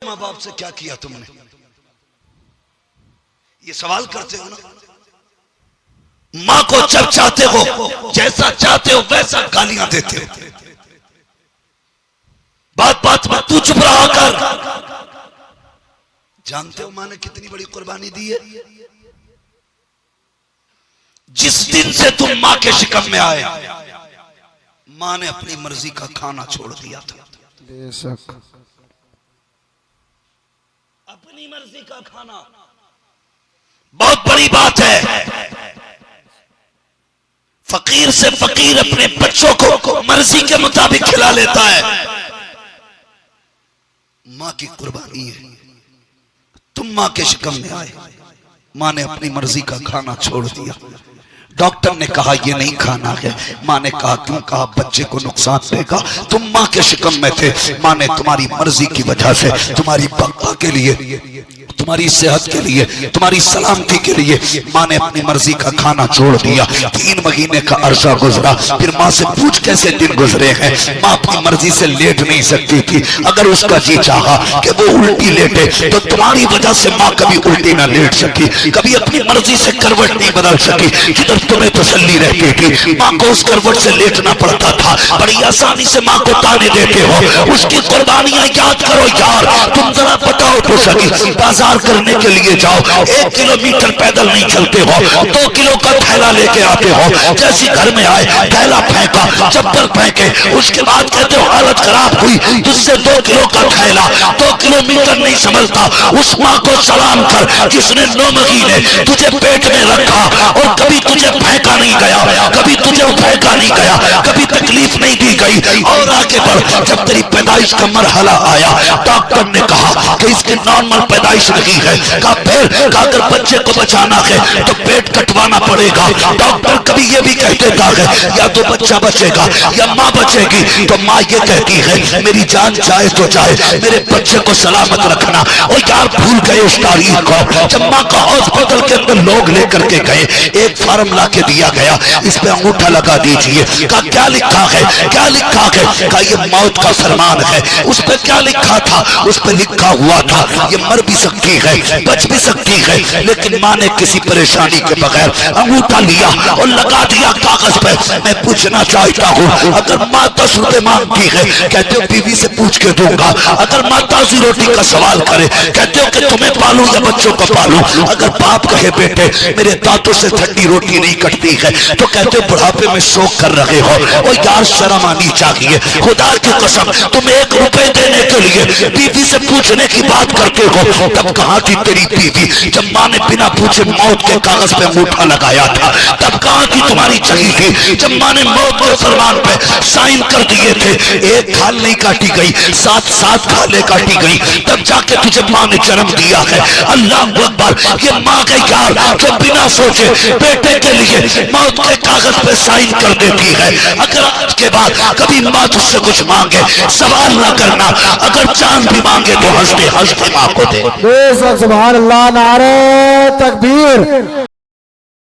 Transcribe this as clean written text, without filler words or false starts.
माँ बाप से क्या किया तुमने, ये सवाल करते हो ना। माँ को जब चाहते हो, जैसा चाहते हो वैसा गालियां देते हो। बात बात में तू चुप रहा कर। जानते हो माँ ने कितनी बड़ी कुर्बानी दी है। जिस दिन से तुम माँ के शिकम में आए, माँ ने अपनी मर्जी का खाना छोड़ दिया था। बेशक अपनी मर्जी का खाना बहुत बड़ी बात है। फकीर से फकीर अपने बच्चों को मर्जी के मुताबिक खिला लेता है। मां की कुर्बानी है। तुम मां के शिकम में आए, मां ने अपनी मर्जी का खाना छोड़ दिया। डॉक्टर ने कहा ये नहीं खाना है, मां ने कहा क्यों? कहा बच्चे को नुकसान देगा। तुम मां के शिकम में थे, मां ने तुम्हारी मर्जी की वजह से, तुम्हारी बका के लिए, तुम्हारी सेहत के लिए, तुम्हारी सलामती के लिए मां ने अपनी मर्जी का खाना छोड़ दिया। 3 महीने का अरसा गुजरा, फिर मां से पूछ कैसे दिन गुजरे हैं। मां अपनी मर्जी से लेट नहीं सकती थी। अगर उसका जी चाहा कि वो उल्टी लेटे तो तुम्हारी वजह से मां कभी उल्टी ना लेट सकी, कभी अपनी मर्जी से करवट नहीं बदल सकी। जिधर तुम्हें तसल्ली रहती थी, मां को उस करवट से लेटना पड़ता था। बड़ी आसानी से मां को ताने देते हो। उसकी कुर्बानियां याद करो यार। तुम जरा बताओ तो सही, बाजार करने के लिए जाओ, 1 किलोमीटर पैदल नहीं चलते हो, 2 किलो का थैला लेके आते हो। जैसे घर में आए थैला फेंका, चप्पल फेंके, उसके बाद कहते हो हालत खराब हुई, तुझसे 2 किलो का थैला, 2 किलोमीटर नहीं संभलता। उस माँ को सलाम कर जिसने 9 महीने तुझे पेट में रखा और कभी तुझे फेंका नहीं गया, कभी तुझे फेंका नहीं गया, कभी तकलीफ नहीं दी गई। और आगे बढ़, जब तेरी पैदाइश का मरहला आया, डॉक्टर ने कहा कि इसकी नॉर्मल पैदाइश नहीं है। कहा फिर अगर बच्चे को बचाना है तो पेट कटवाना पड़ेगा। डॉक्टर कभी ये भी कह देता है या तो बच्चा बचेगा या माँ बचेगी। तो माँ ये कहती है मेरी जान जाए तो जाए, मेरे बच्चे को सलामत रखना। और यार भूल गए उस तारीख को जब माँ का हॉस्पिटल के अंदर लोग लेकर के गए, एक फॉर्म ला के दिया गया, इस पे अंगूठा लगा दीजिए। कहा क्या लिखा है, क्या लिखा है? कहा ये मौत का फरमान है। उस पे क्या लिखा था? उस पे लिखा हुआ था ये मर भी सकती है, बच भी सकती है। लेकिन माँ ने किसी परेशानी के बगैर अंगूठा लिया और लगा दिया कागज पे। मैं पूछना चाहता हूँ, अगर माँ 10 रुपए मांगती है, कहते हो बीवी से पूछ के दूंगा। अगर माँ ताजी रोटी का सवाल करे, कहते हो कि तुम्हें पालू या बच्चों को पालू। अगर बाप कहे बेटे मेरे दांतों से ठंडी रोटी नहीं कटती है, तो कहते हो बुढ़ापे में शौक कर रहे हो। और यार शर्म आनी चाहिए। खुदा की कसम, तुम 1 रुपए देने के लिए बीवी से पूछने की बात करते हो। तब कहाँ थी तेरी बीवी जब माँ ने बिना पूछे मौत के कागज पे अंगूठा लगाया था? तब कहाँ थी तुम्हारी चली थी जब माँ ने मौत के फरमान पे साइन कर दिए थे? 1 खाल नहीं काटी गई, 7 खालें काटी गई, तब जाके तुझे माँ ने जन्म दिया है। अल्लाह अकबर। ये माँ के यार जो बिना सोचे बेटे के लिए मौत के कागज पे साइन कर देती है। अगर आज के बाद कभी माँ तुझसे कुछ मांगे, सवाल ना करना। अगर चांद भी मांगे तो हंसते हंसते माँ को दे। सुभान अल्लाह, नारे तकबीर।